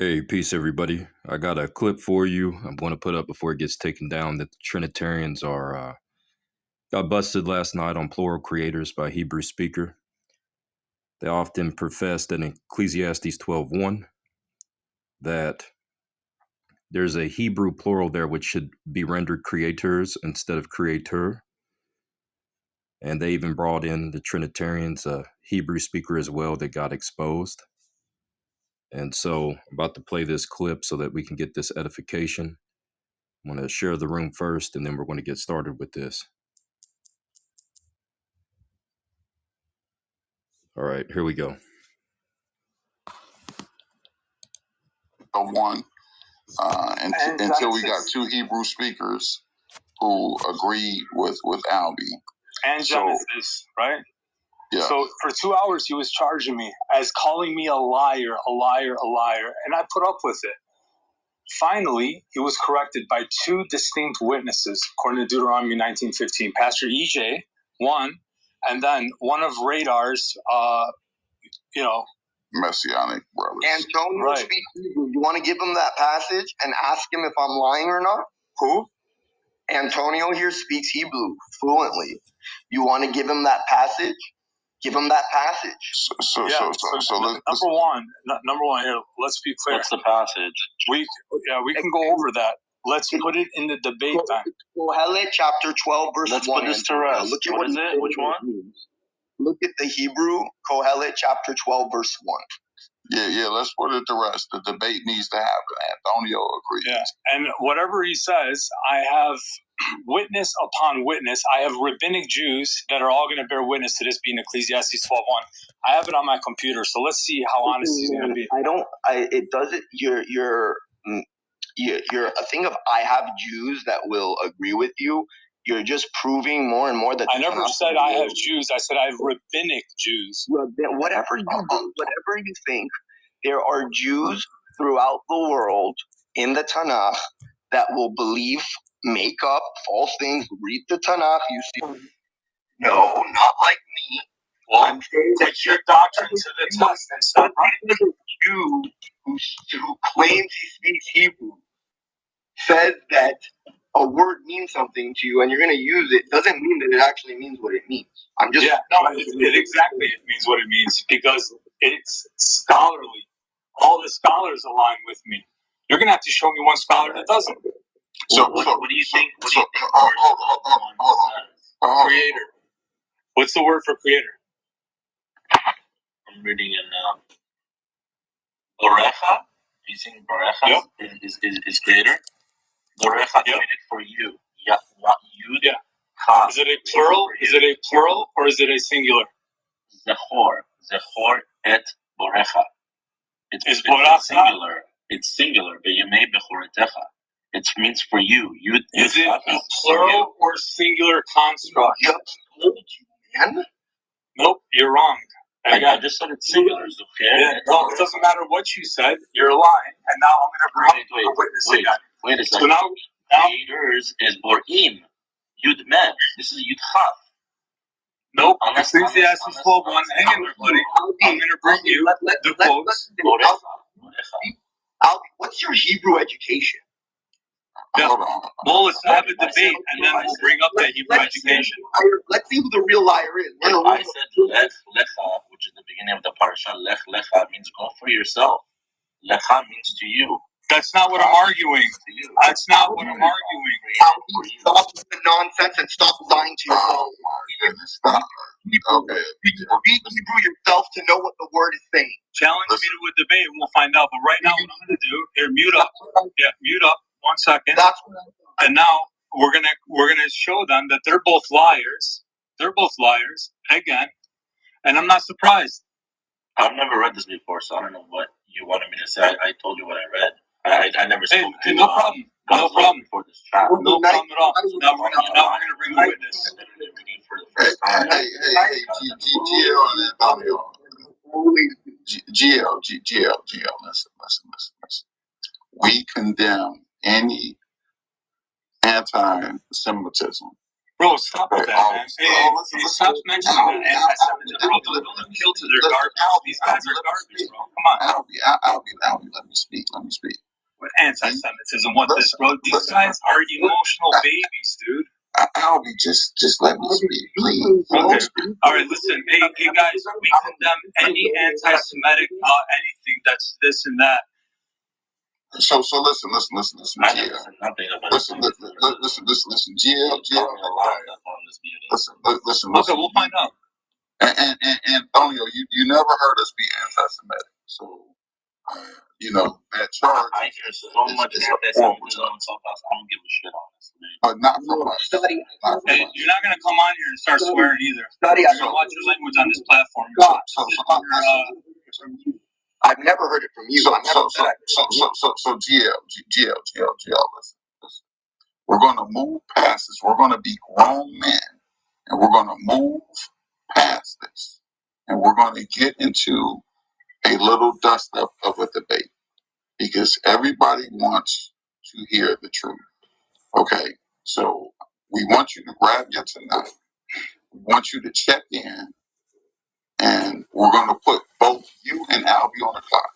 Hey, peace, everybody. I got a clip for you I'm going to put up before it gets taken down that the Trinitarians are got busted last night on Plural Creators by Hebrew Speaker. They often profess that in Ecclesiastes 12:1 that there's a Hebrew plural there which should be rendered creators instead of creator. And they even brought in the Trinitarians, a Hebrew speaker as well, that got exposed. And so I'm about to play this clip so that we can get this edification. I'm going to share the room first, and then we're going to get started with this. All right, here we go. One, until we got two Hebrew speakers who agreed with Albie. And Genesis, right? Yeah. So for 2 hours, he was charging me as calling me a liar, and I put up with it. Finally, he was corrected by two distinct witnesses, according to Deuteronomy 19:15. Pastor EJ, one, and then one of Radar's, Messianic brothers. Antonio right. Speaks Hebrew. You want to give him that passage and ask him if I'm lying or not? Who? Antonio here speaks Hebrew fluently. You want to give him that passage? Give him that passage. Number one here. Let's be clear. What's the passage? We can go over that. Let's put it in the debate then. Kohelet chapter 12 verse 1. Let's put this to rest. Look at what is it? Which one? Look at the Hebrew, Kohelet chapter 12 verse 1. Yeah, let's put it to rest. The debate needs to happen. Antonio agrees. Yeah, and whatever he says, I have witness upon witness. I have rabbinic Jews that are all going to bear witness to this being Ecclesiastes 12:1. I have it on my computer, so let's see how honest he's going to be. It doesn't. You're a thing of I have Jews that will agree with you. You're just proving more and more that I never said I have Jews. I said I have rabbinic Jews. Whatever you think, there are Jews throughout the world in the Tanakh that will believe, make up false things, read the Tanakh. You see? No, not like me. Well, I'm saying that your doctrine to the test and stop reading. A Jew who claims he speaks Hebrew says that a word means something to you and you're going to use it, doesn't mean that it actually means what it means. It exactly means what it means because it's scholarly. All the scholars align with me. You're going to have to show me one scholar that doesn't. So what do you think? Creator. What's the word for creator? I'm reading it now. Borecha. You think Borecha is creator? Borecha created for you. Yeah. Is it a plural? Is it a plural or is it a singular? Zechor et Borecha. It's singular. It's singular. B'yemei bechoretecha. It means for you. Is it a plural or singular construct? Man? Nope, you're wrong. I just said it's singular. Yeah, no, it doesn't matter what you said. You're lying. And now I'm going to bring a witness again. Wait a second. So now yours is Borim. Yud Med. This is Yud Chaf. Nope. Ecclesiastes 12:1. Hang in there, buddy. I'm going to bring you the quotes. Albie, what's your Hebrew education? Yeah. Well, let's have a debate, and then we'll bring up that Hebrew education. Let's see who the real liar is. I said Lech Lecha, which is the beginning of the parasha. Lech Lecha means go for yourself. Lecha means to you. That's not what I'm arguing. That's not what I'm arguing. Stop with the nonsense and stop lying to yourself. Stop. Okay. Read Hebrew yourself to know what the word is saying. Challenge me to a debate, and we'll find out. But right now, what I'm going to do here, mute up. Yeah, mute up. 1 second. And now we're gonna show them that they're both liars. They're both liars again, and I'm not surprised. I've never read this before, so I don't know what you wanted me to say. I told you what I read. I never spoke to no problem. No problem. For this chat. No problem at all. Now we're gonna bring a witness. GL, listen. We condemn any anti-Semitism. Bro, stop with that, man. Hey, stop mentioning that anti-Semitism, bro. Don't let them kill to their garbage. These guys are garbage, bro. Come on. Albie, let me speak. What anti-Semitism? What this, bro? These guys are emotional babies, dude. Albie, just let me speak, please. Okay. All right, listen. Hey, guys, we condemn any anti-Semitic anything that's this and that. So listen. GL. Listen. GL. Listen. Okay, we'll find out. And Antonio, you never heard us be anti-Semitic, so that charge. I hear so much anti-Semitism on Clubhouse. I don't give a shit, honestly. Not from us. Hey, you're not gonna come on here and start swearing either. You're gonna watch your language on this platform. I've never heard it from you. So GL. Listen. We're gonna move past this. We're gonna be grown men, and we're gonna move past this, and we're gonna get into a little dust up of a debate because everybody wants to hear the truth. Okay, so we want you to grab your tonight. We want you to check in, and we're going to put both you and Albie on the clock.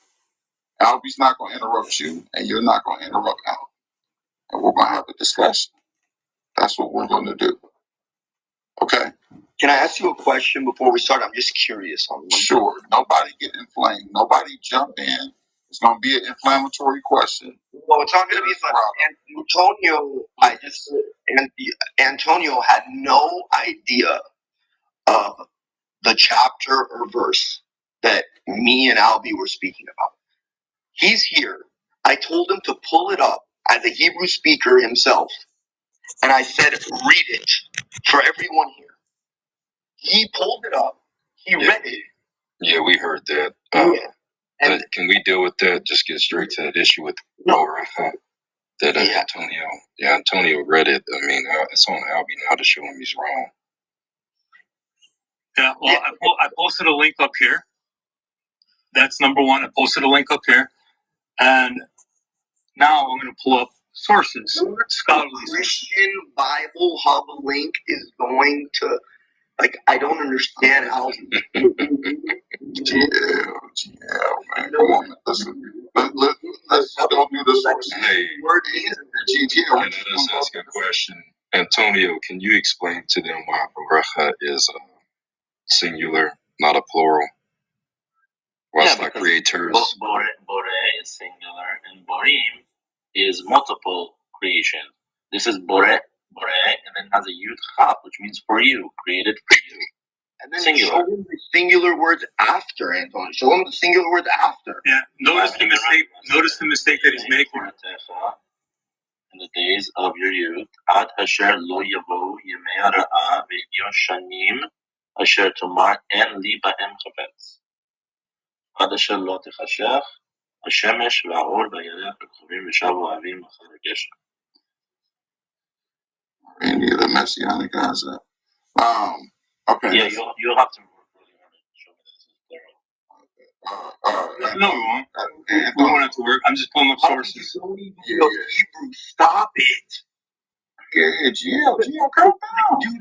Albie's not going to interrupt you, and you're not going to interrupt Albie. And we're going to have a discussion. That's what we're going to do. Okay? Can I ask you a question before we start? I'm just curious on this. Sure. Nobody get inflamed. Nobody jump in. It's going to be an inflammatory question. Well, it's not going to be fun. Antonio had no idea of the chapter or verse that me and Albie were speaking about. He's here. I told him to pull it up as a Hebrew speaker himself, and I said, read it for everyone here. He pulled it up. He read it. Yeah, we heard that. And can we deal with that? Just get straight to that issue with Laura. Antonio read it. I mean, it's on Albie now to show him he's wrong. Yeah, well, I posted a link up here. That's number one. I posted a link up here. And now I'm going to pull up sources. Scholarly Christian Bible Hub link is going to, I don't understand how. GL, man. Come on, listen. Let's go do the sources. Hey, GL. Let us ask a question. Antonio, can you explain to them why Barecha is singular, not a plural? What's like creators? Bore is singular, and Borim is multiple creation. This is Bore, and then has a Yud Chaf, which means for you, created for you. And then singular. Show him the singular words after, Anton. Show him the singular words after. Yeah, notice the mistake that he's making. In the days of your youth, Ad Asher Lo Yavo Yemei Hara'a Ve'Yon Shanim Asher Tomar En Li Ba'em Chavetz. עד אשר לא תחשך השמש והאור והירח וכוכבים ושבו האבים אחר הגשם. Any of the messianic concept. Okay. Yeah, you'll have to work really hard to show me this is plural. No, we won't. We won't have to work. I'm just pulling up sources. Hebrew, stop it. Yeah, GL, calm down. Dude,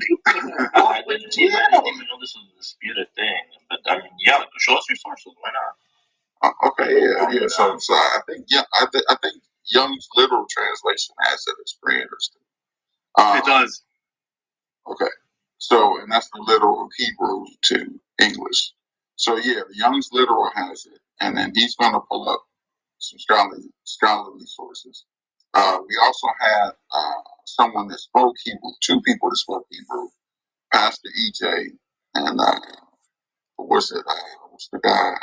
I didn't even know this was a disputed thing. But I mean, yeah, show us your sources. Why not? Okay, yeah. So I think Young's literal translation has it as creators. It does. Okay, so and that's the literal Hebrew to English. So yeah, the Young's literal has it, and then he's going to pull up some scholarly sources. We also had someone that spoke Hebrew, two people that spoke Hebrew, Pastor EJ, and what's the guy?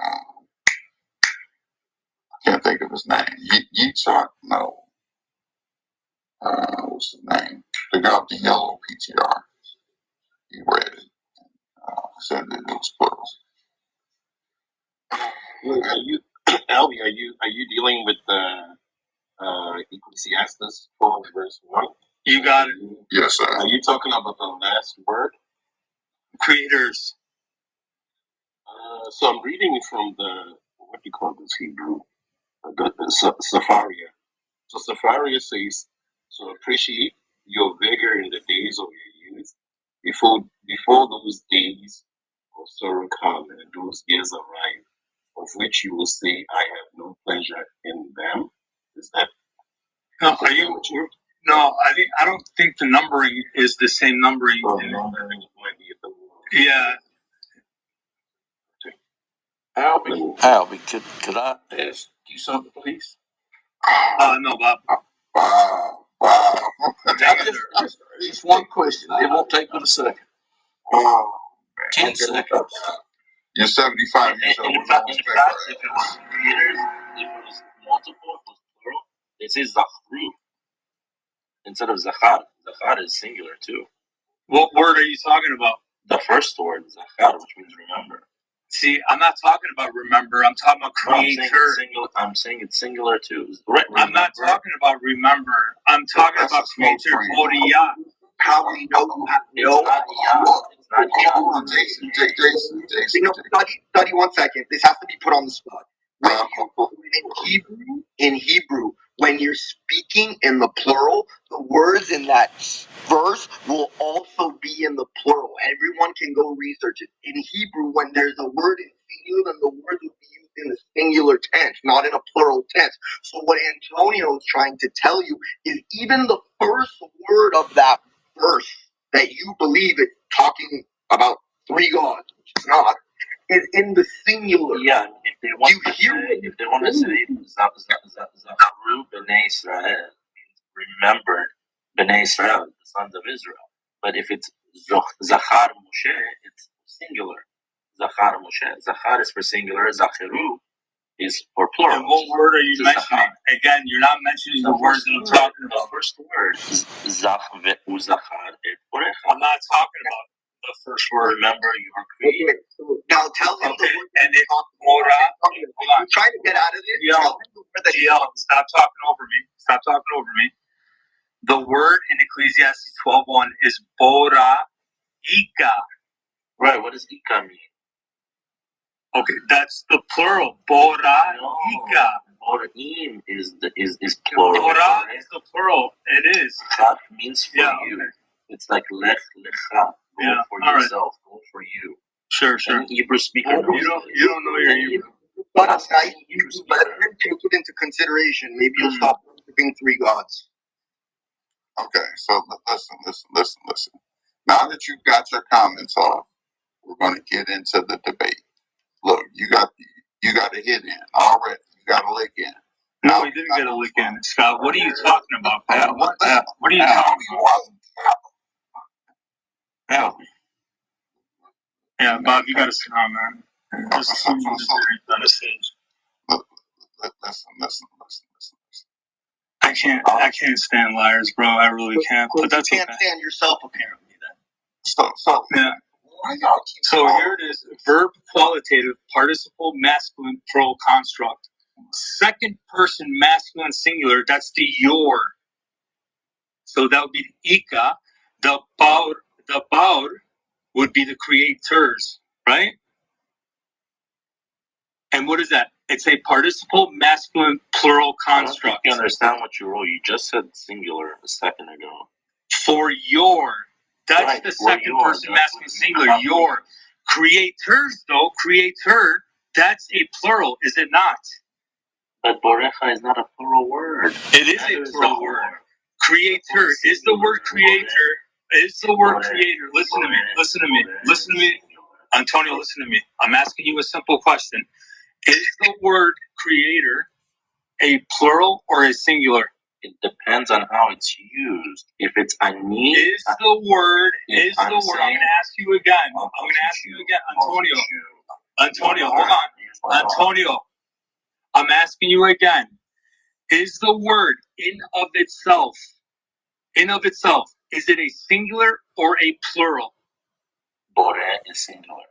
Can't think of his name. Yitzhak? No. What's his name? The guy with the yellow PTR. He read it. Said that it was plural. Albie, are you dealing with the Ecclesiastes 12 verse 1? You got it. Yes, sir. Are you talking about the last word? Creators. So I'm reading from the, what do you call this Hebrew? The Safaria. So Safaria says, so appreciate your vigor in the days of your youth, before those days of sorrow come and those years arrive, of which you will say, I have no pleasure in them. Is that? No, No, I don't think the numbering is the same numbering. Numbering might be a yeah. Albie, could I ask you something, please? No, Bob. Just one question. It won't take but a second. 10 seconds. You're 75 years old. If it was creators, if it was multiple, it was plural. They say Zachru instead of Zachar. Zachar is singular too. What word are you talking about? The first word, Zachar, which means remember. See, I'm not talking about remember. I'm talking about creator. I'm saying it's singular too. Right, I'm not talking about remember. I'm talking about creator. Boria. How we know you have no. Jason. Study 1 second. This has to be put on the spot. In Hebrew, when you're speaking in the plural, the words in that verse will also be in the plural. Everyone can go research it. In Hebrew, when there's a word in singular, then the word will be used in the singular tense, not in a plural tense. So what Antonio is trying to tell you is even the first word of that verse that you believe it's talking about three gods, which it's not, is in the singular. Yeah, if they want to say Zachru B'nai Israel, remembered B'nai Israel, the sons of Israel. But if it's Zachar Moshe, it's singular. Zachar Moshe. Zachar is for singular. Zachiru is for plural. And what word are you mentioning? Again, you're not mentioning the words that I'm talking about. The first word is Zach Zachar. I'm not talking about the first word. Remember, you are created. So now tell him the word. And it's Mora. Hold on. I'm trying to get out of this. Yo, stop talking over me. Stop talking over me. The word in Ecclesiastes 12:1 is Bora Ika. Right, what does Ika mean? Okay, that's the plural. Bora Ika. Boraim is plural. Bora is the plural. It is. Chaf means for you. Okay. It's like lech lecha. Go for yourself. Right. Go for you. Sure. Any Hebrew speaker knows you don't know your Hebrew. But take it into consideration. Maybe you'll stop worshiping three gods. Okay, so listen. Now that you've got your comments off, we're going to get into the debate. Look, you got a hit in already. You got a lick in. No, we didn't get a lick in. Scott, what are you talking about, Pat? What are you talking about? Yeah, Bob, you got to sit down, man. Listen. I can't stand liars, bro. I really can't. But that's you can't stand yourself, apparently. Then. So yeah. So here it is: verb qualitative, participle masculine, plural construct. Second person masculine singular. That's the your. So that would be Ika. The baur would be the creators, right? And what is that? It's a participle masculine plural construct. You understand what you wrote? You just said singular a second ago. For your. That's right, the second person masculine singular. Your. Creators, though, creator, that's a plural, is it not? But borecha is not a plural word. It is a plural word. Creator is the word creator. Is the word creator. Listen to me. Antonio, listen to me. I'm asking you a simple question. Is the word creator a plural or a singular? It depends on how it's used. If it's ani, is the word. I'm going to ask you again. Antonio, hold on. Antonio, I'm asking you again. Is the word in of itself, is it a singular or a plural? Bore is singular.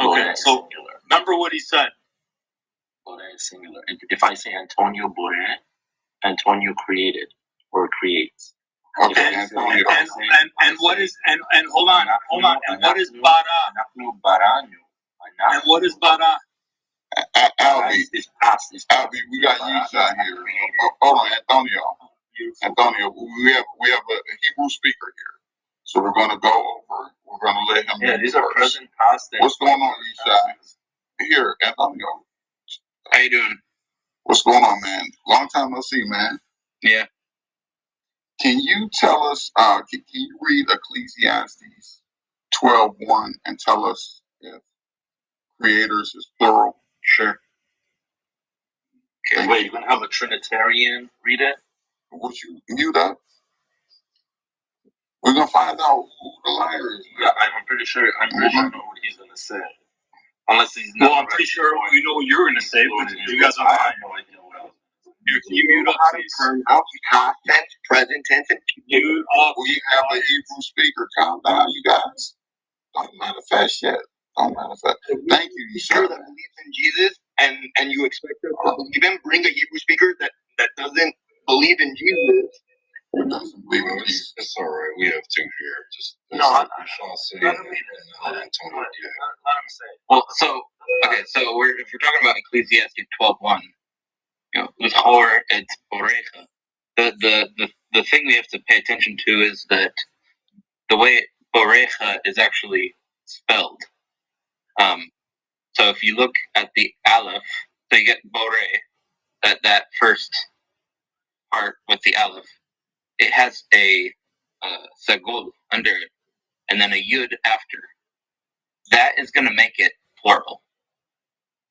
Okay, so singular. Remember what he said. Bore is singular. If I say Antonio Bore, Antonio created or creates. Okay, and what is and hold on, and what is bara? And what is bara? Albie, we got you out here. Hold on, Antonio, we have a Hebrew speaker here, so we're going to go over. We're going to let him. Yeah, these are present, past. What's going on, Isha? Here, Antonio. How you doing? What's going on, man? Long time no see, man. Yeah. Can you tell us, can you read Ecclesiastes 12:1 and tell us if creators is plural? Sure. Okay, wait, you're going to have a Trinitarian read it? Would you mute up? We're going to find out who the liar is. Yeah, I'm pretty sure I know what he's going to say. Unless he's not. Well, I'm pretty sure we know what you're going to say, but you guys don't have no idea what else. Can you mute up, please? Turn out past tense, present tense, and mute up. We have a Hebrew speaker. Calm down, you guys. Don't manifest yet. Don't manifest. Thank you, you sir. that believes in Jesus and you expect us to believe him, bring a Hebrew speaker that doesn't believe in Jesus. Who doesn't believe in Jesus? It's all right. We have two here. Just No, like Sean said, let him read it. and Antonio. Yeah. Let him say. Well, so if we're talking about Ecclesiastes 12:1, with Hor it's Borecha. The thing we have to pay attention to is that the way Borecha is actually spelled. So if you look at the Aleph, so you get Bore, that first part with the Aleph, it has a Sagol under it, and then a Yud after. That is going to make it plural.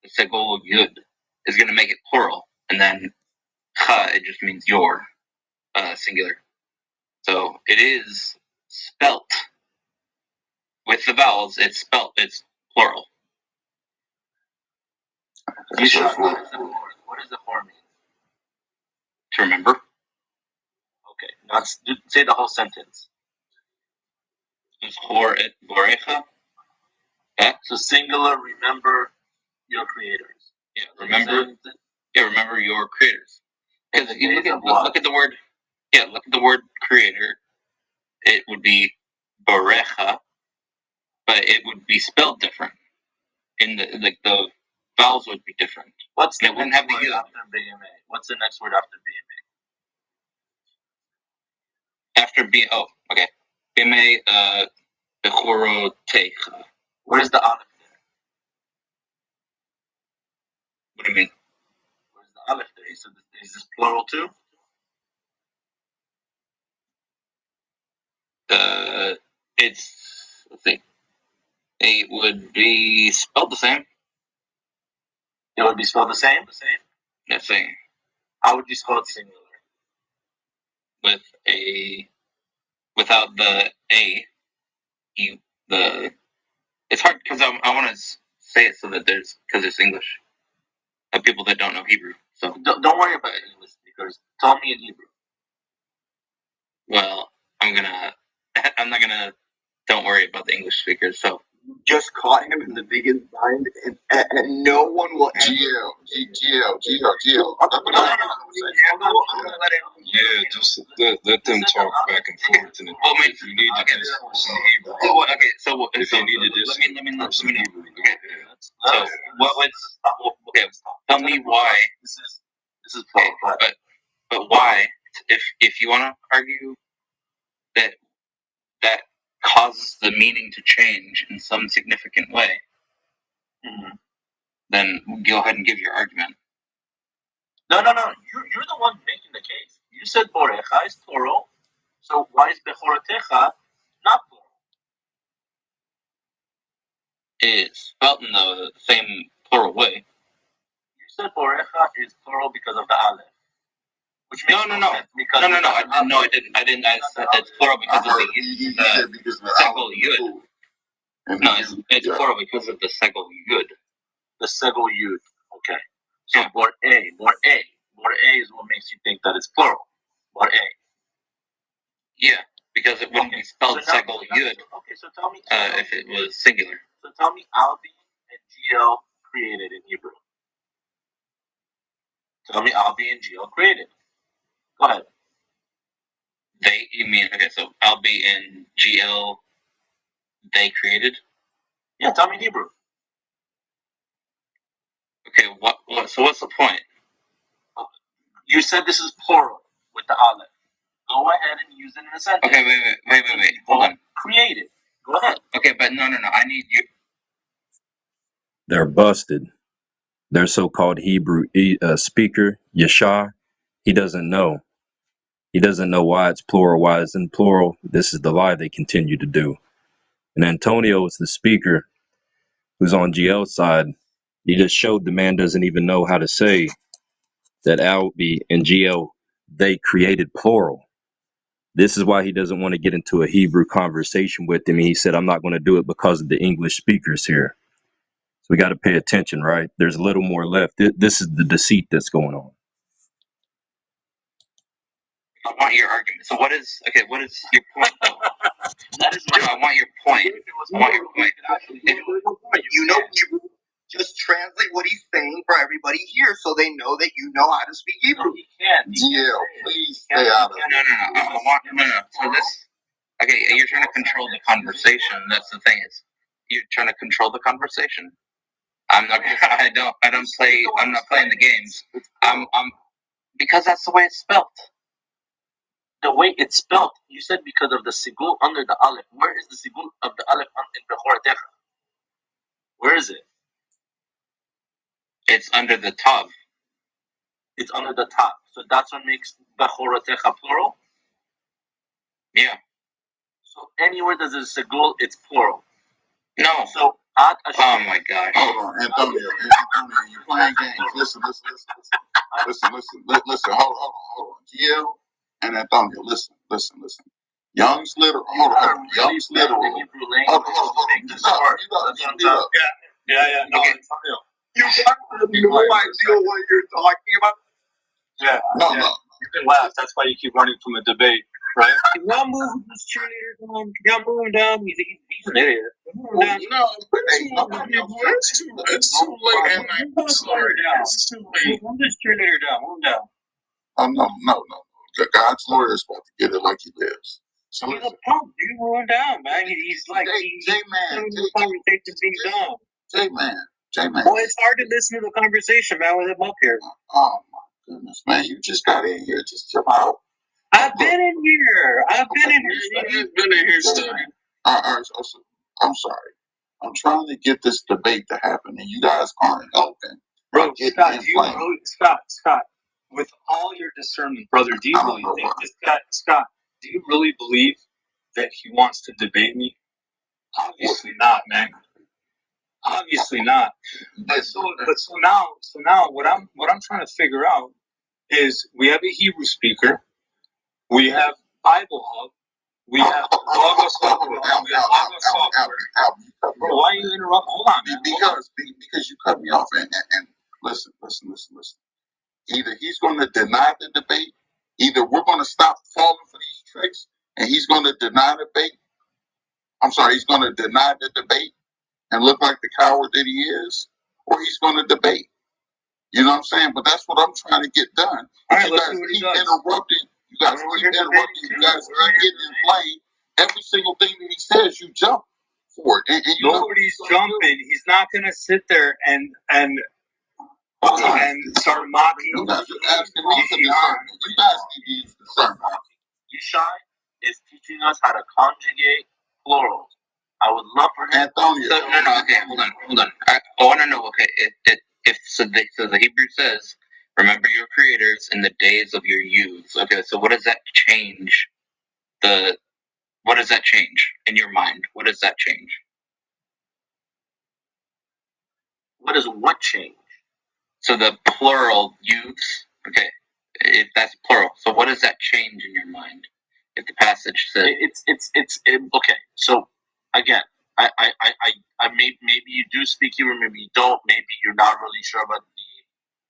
The Sagol Yud is going to make it plural, and then Cha, it just means your, singular. So it is spelt with the vowels. It's plural. What is the Hor mean? To remember. Okay, now say the whole sentence. Is Hor et Borecha? Yeah. So singular. Remember your creators. Yeah. Remember. Yeah. Remember your creators. Because if you look at the word. Yeah. Look at the word creator. It would be Borecha, but it would be spelled different. In the vowels would be different. What's the next word after BMA? What's the next word after BMA? After B, oh, okay. BMA, Bechoro Techa. Where's the Aleph there? What do you mean? Where's the Aleph there? So is this plural too? Let's see. It would be spelled the same. It would be spelled the same? The same. How would you spell it singular? Without the A, it's hard because I want to say it so that because it's English. People that don't know Hebrew. So don't worry about English speakers. Tell me in Hebrew. Well, I'm not gonna. Don't worry about the English speakers. So Just caught him in the biggest bind, and no one will ever. GL. Yeah, just let them talk back and forth. And if you need to just Hebrew. Okay, so if you need to just let me know. Okay. So tell me why this is okay, but why if you want to argue that causes the meaning to change in some significant way, then go ahead and give your argument. No. You're the one making the case. You said Borecha is plural, so why is Bechorotecha not plural? It's spelled in the same plural way. You said Borecha is plural because of the Aleph. Which makes no. I didn't. I said it's plural because of the Segol Yud. No, it's plural because of the Segol Yud. The Segol Yud. Okay. So yeah. Bor A is what makes you think that it's plural. Bor A. Yeah, because it wouldn't be spelled Segol Yud. Okay, so tell me. If it was singular. So tell me, Albi and GL created in Hebrew. Tell me, Albi and GL created. Go ahead. You mean okay? So Albi and GL, they created. Yeah, tell me in Hebrew. Okay, what? So what's the point? You said this is plural with the Aleph. Go ahead and use it in a sentence. Okay, wait. Hold on. Created. Go ahead. Okay, but no. I need you. They're busted. their so-called Hebrew speaker, Yeshua, he doesn't know. He doesn't know why it's plural, why it's in plural. This is the lie they continue to do. And Antonio is the speaker who's on GL's side. He just showed the man doesn't even know how to say that Albie and GL, they created plural. This is why he doesn't want to get into a Hebrew conversation with him. He said, I'm not going to do it because of the English speakers here. So we got to pay attention, right? There's a little more left. This is the deceit that's going on. I want your argument. So what is your point though? That is I want your point. I want your point. You know Hebrew. Just translate what he's saying for everybody here so they know that you know how to speak Hebrew. No, he can't. GL, please stay out of it. No. So this, okay, you're trying to control the conversation. That's the thing is, you're trying to control the conversation. I'm not. I don't play. I'm not playing the games. I'm because that's the way it's spelled. The way it's spelled. You said because of the sigul under the aleph. Where is the sigul of the aleph in the Horatecha? Where is it? It's under the tav. It's under the top. So that's what makes Bechorotecha plural? Yeah. So anywhere there's a segul, it's plural. No. So at Oh my gosh. Hold on, Antonio, you playing games. Listen. Hold on. GL and Antonio, listen. Young's literal. Hold on. Young's literal. Hold on. You got Yeah. No, okay. Antonio. You got no idea what you're talking about. Yeah. No. You can laugh. That's why you keep running from a debate, right? y'all move this cheerleader down. Y'all move him down. He's an idiot. Well, no, it's too late, and I'm sorry. It's too late. Move this cheerleader down. Move him down. Oh, no. God's lawyer is about to get it like he lives. So he's a punk, dude. Move him down, man. He's like, J-Man. Well, it's hard to listen to the conversation, man, with him up here. Oh, my goodness, man. You just got in here. Just chill out. I've been in here. You've been in here studying. I'm sorry. I'm trying to get this debate to happen, and you guys aren't helping. Bro, Scott, with all your discernment, brother, do you really think this Scott, do you really believe that he wants to debate me? Obviously not, man. Obviously not. But so now what I'm trying to figure out is we have a Hebrew speaker, we have Bible Hub, we have Logos Software, we have Logos Software. Bro, why are you interrupting? Hold on, man. Because you cut me off, and listen. Either he's going to deny the debate, either we're going to stop falling for these tricks, and he's going to deny the debate. He's going to deny the debate and look like the coward that he is, or he's going to debate. You know what I'm saying? But that's what I'm trying to get done. All right, you guys keep interrupting. You guys keep getting inflamed. Every single thing that he says, you jump for it. And nobody's jumping. He's not going to sit there and start mocking. You guys are asking me for discernment. You guys need to use discernment. Yeshai is teaching us how to conjugate plurals. I would love for him. Antonio. No. Okay, hold on. I want to know. Okay, so the Hebrew says, "Remember your creators in the days of your youth." Okay, so what does that change? What does that change in your mind? What does that change? What does what change? So the plural youths. Okay, if that's plural, so what does that change in your mind? If the passage says it's okay. So again, I maybe you do speak Hebrew, maybe you don't. Maybe you're not really sure about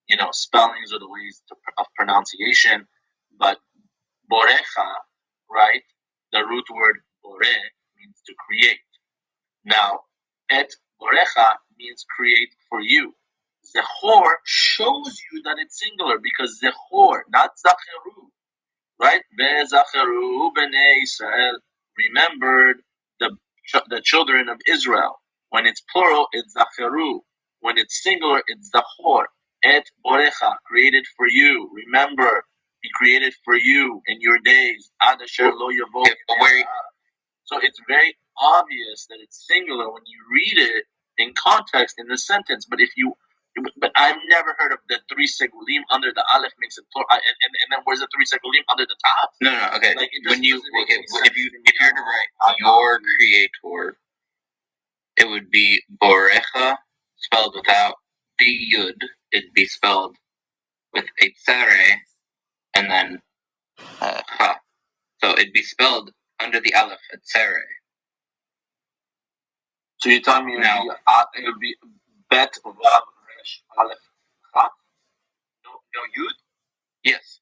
the spellings or the ways of pronunciation. But borecha, right? The root word bore means to create. Now, et borecha means create for you. Zechor shows you that it's singular because Zechor, not Zacheru, right? Ve'zacheru b'nei Israel, remembered the children of Israel. When it's plural, it's Zacheru. When it's singular, it's Zachor. Et borecha, created for you. Remember, he created for you in your days. Ad asher lo yavo. So it's very obvious that it's singular when you read it in context in the sentence. But if you But I've never heard of the three segulim under the aleph makes it plural, and then where's the three segulim under the top? No, okay. Like when you if you're to write your creator, it would be borecha spelled without the yud. It'd be spelled with a tsare and then ha. So it'd be spelled under the aleph at tsare. So you're telling me now it would be bet vav resh aleph ha? No yud? Yes.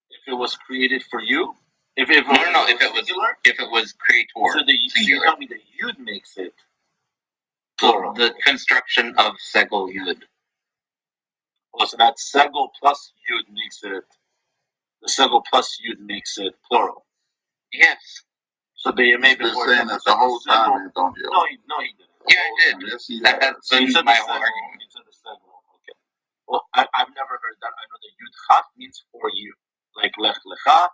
If it was created for you? If it was no, if it was creator. So you tell me the yud makes it plural. The construction of segel yud. Oh, so that segel plus yud makes it. The segel plus yud makes it plural. Yes. So they made been saying that the whole time, Antonio. No, he didn't. Yeah, I did. Yes, that's been my whole argument. He said the segel. Okay. Well, I've never heard that. I know that yud chaf means for you, like lech lecha.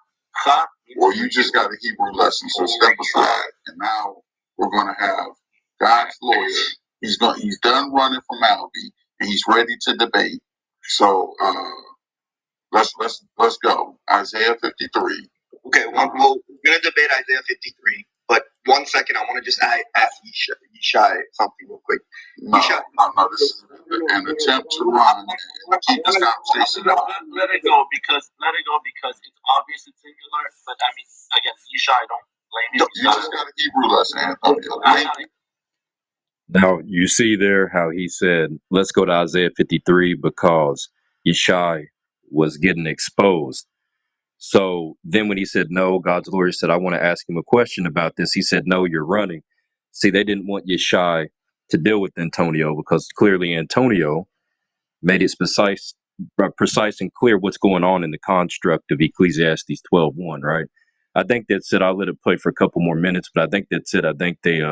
Well, you just got a Hebrew lesson, so step aside, and now we're going to have God's lawyer. He's done running from Albie, and he's ready to debate. So let's go. Isaiah 53. Okay, well, we're going to debate Isaiah 53, but 1 second, I want to just ask Yishai something real quick. No, this is an attempt to run and keep this conversation going. Let it go because it's obvious it's singular, but I mean, again, Yishai, don't blame him. You just got a Hebrew lesson, Antonio. Now, you see there how he said, let's go to Isaiah 53 because Yeshai was getting exposed. So then when he said no, God's lawyer said, I want to ask him a question about this. He said, no, you're running. See, they didn't want Yeshai to deal with Antonio because clearly Antonio made it precise and clear what's going on in the construct of Ecclesiastes 12:1, right? I think that's it. I'll let it play for a couple more minutes, but I think that's it. I think they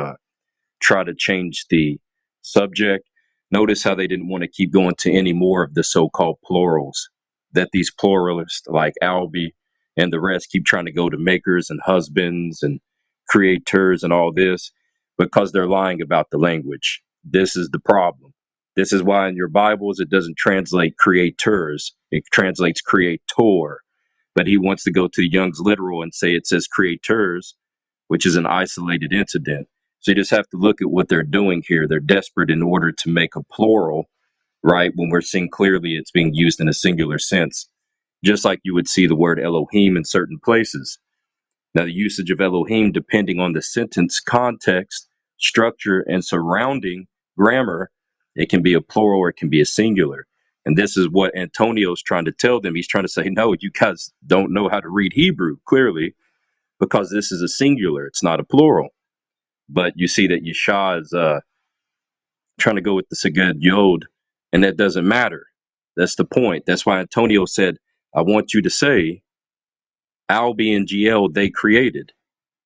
try to change the subject. Notice how they didn't want to keep going to any more of the so-called plurals, that these pluralists like Albie and the rest keep trying to go to makers and husbands and creators and all this because they're lying about the language. This is the problem. This is why in your Bibles it doesn't translate creators, it translates creator. But he wants to go to Young's literal and say it says creators, which is an isolated incident. So you just have to look at what they're doing here. They're desperate in order to make a plural, right? When we're seeing clearly it's being used in a singular sense, just like you would see the word Elohim in certain places. Now, the usage of Elohim, depending on the sentence context, structure, and surrounding grammar, it can be a plural or it can be a singular. And this is what Antonio's trying to tell them. He's trying to say, no, you guys don't know how to read Hebrew, clearly, because this is a singular. It's not a plural. But you see that Yeshua is trying to go with the Seged Yod, and that doesn't matter. That's the point. That's why Antonio said, I want you to say, Albi and GL, they created,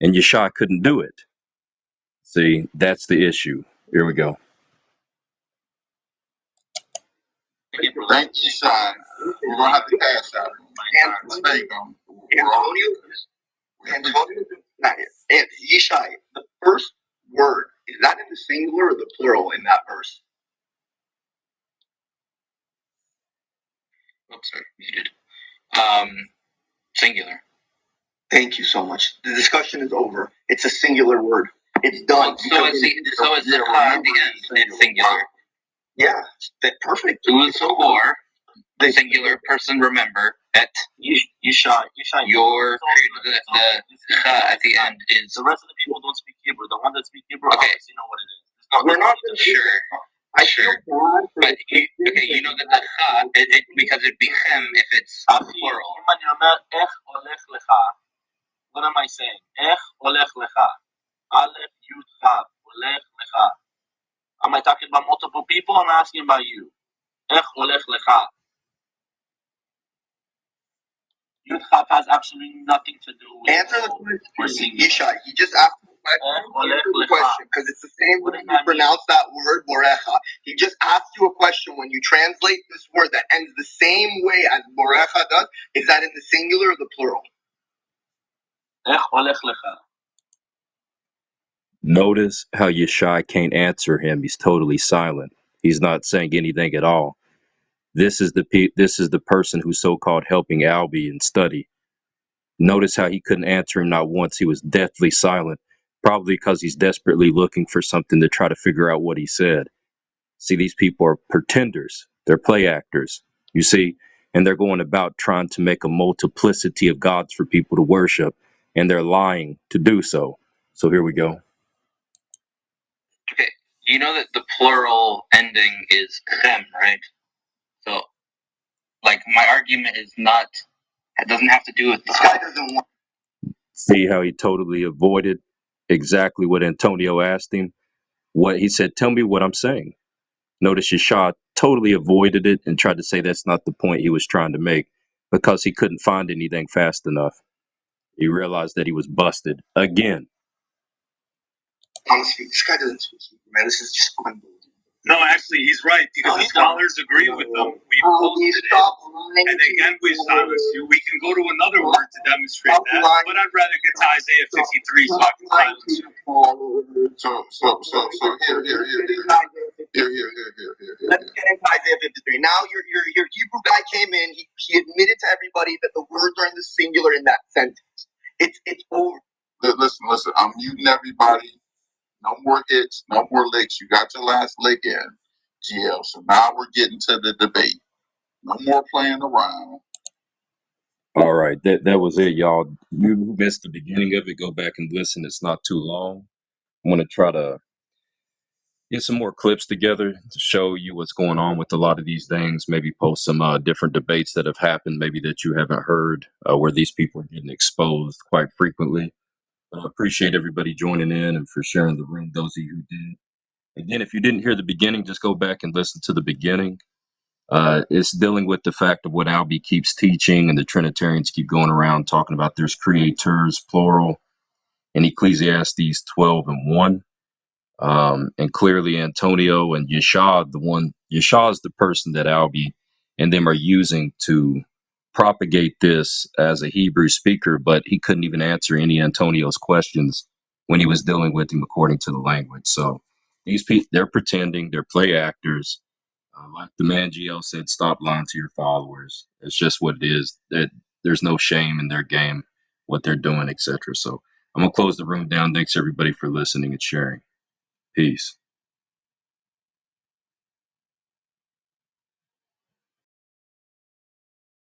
and Yeshua couldn't do it. See, that's the issue. Here we go. Thank you, Sean. We're going to have to cash out. And Yishai, the first word, is that in the singular or the plural in that verse? Oops, sorry, muted. Singular. Thank you so much. The discussion is over. It's a singular word. It's done. So is the at the end. It's singular. Yeah, perfect. Or the singular person, remember, at Yishai. Your the at the end is. The rest of the people don't speak Hebrew. The one that speak Hebrew, obviously know what it is. We're not sure. But you know that the cha, because it'd be chem if it's plural. What am I saying? Ech olech lecha. Aleph yud chaf. Olech lecha. Am I talking about multiple people? I'm asking about you. Ech olech lecha. Yud chaf has absolutely nothing to do with answer the question. Yishai, he just asked the question because it's the same way you pronounce that word borecha. He just asked you a question. When you translate this word that ends the same way as borecha does, is that in the singular or the plural? Ech olech lecha. Notice how Yeshai can't answer him. He's totally silent. He's not saying anything at all. This is the person who's so-called helping Albie and study. Notice how he couldn't answer him not once. He was deathly silent, probably because he's desperately looking for something to try to figure out what he said. See, these people are pretenders. They're play actors, you see, and they're going about trying to make a multiplicity of gods for people to worship, and they're lying to do so. So here we go. Okay, you know that the plural ending is chem, right? So, like, my argument is not, it doesn't have to do with this guy doesn't want. See how he totally avoided exactly what Antonio asked him? What he said, tell me what I'm saying. Notice Yeshua totally avoided it and tried to say that's not the point he was trying to make because he couldn't find anything fast enough. He realized that he was busted again. Honestly, this guy doesn't speak Hebrew, man. This is just unbelievable. No, actually, he's right because the scholars agree with them. We posted it, and again we silence you. We can go to another word to demonstrate that, but I'd rather get to Isaiah 53 so I can silence you. So here. Let's get into Isaiah 53. Now your Hebrew guy came in. He admitted to everybody that the words are in the singular in that sentence. It's over. Listen. I'm muting everybody. No more hits, no more licks. You got your last lick in, GL. So now we're getting to the debate. No more playing around. All right, that was it, y'all. You missed the beginning of it. Go back and listen. It's not too long. I'm going to try to get some more clips together to show you what's going on with a lot of these things. Maybe post some different debates that have happened, maybe that you haven't heard, where these people are getting exposed quite frequently. But I appreciate everybody joining in and for sharing the room, those of you who did. Again, if you didn't hear the beginning, just go back and listen to the beginning. It's dealing with the fact of what Albie keeps teaching, and the Trinitarians keep going around talking about there's creators, plural, in Ecclesiastes 12:1. And clearly Antonio and Yeshua is the person that Albie and them are using to propagate this as a Hebrew speaker, but he couldn't even answer any Antonio's questions when he was dealing with him according to the language. So these people, they're pretending, they're play actors. Like the man GL said, stop lying to your followers. It's just what it is. That there's no shame in their game, what they're doing, etc. So I'm gonna close the room down. Thanks everybody for listening and sharing. Peace.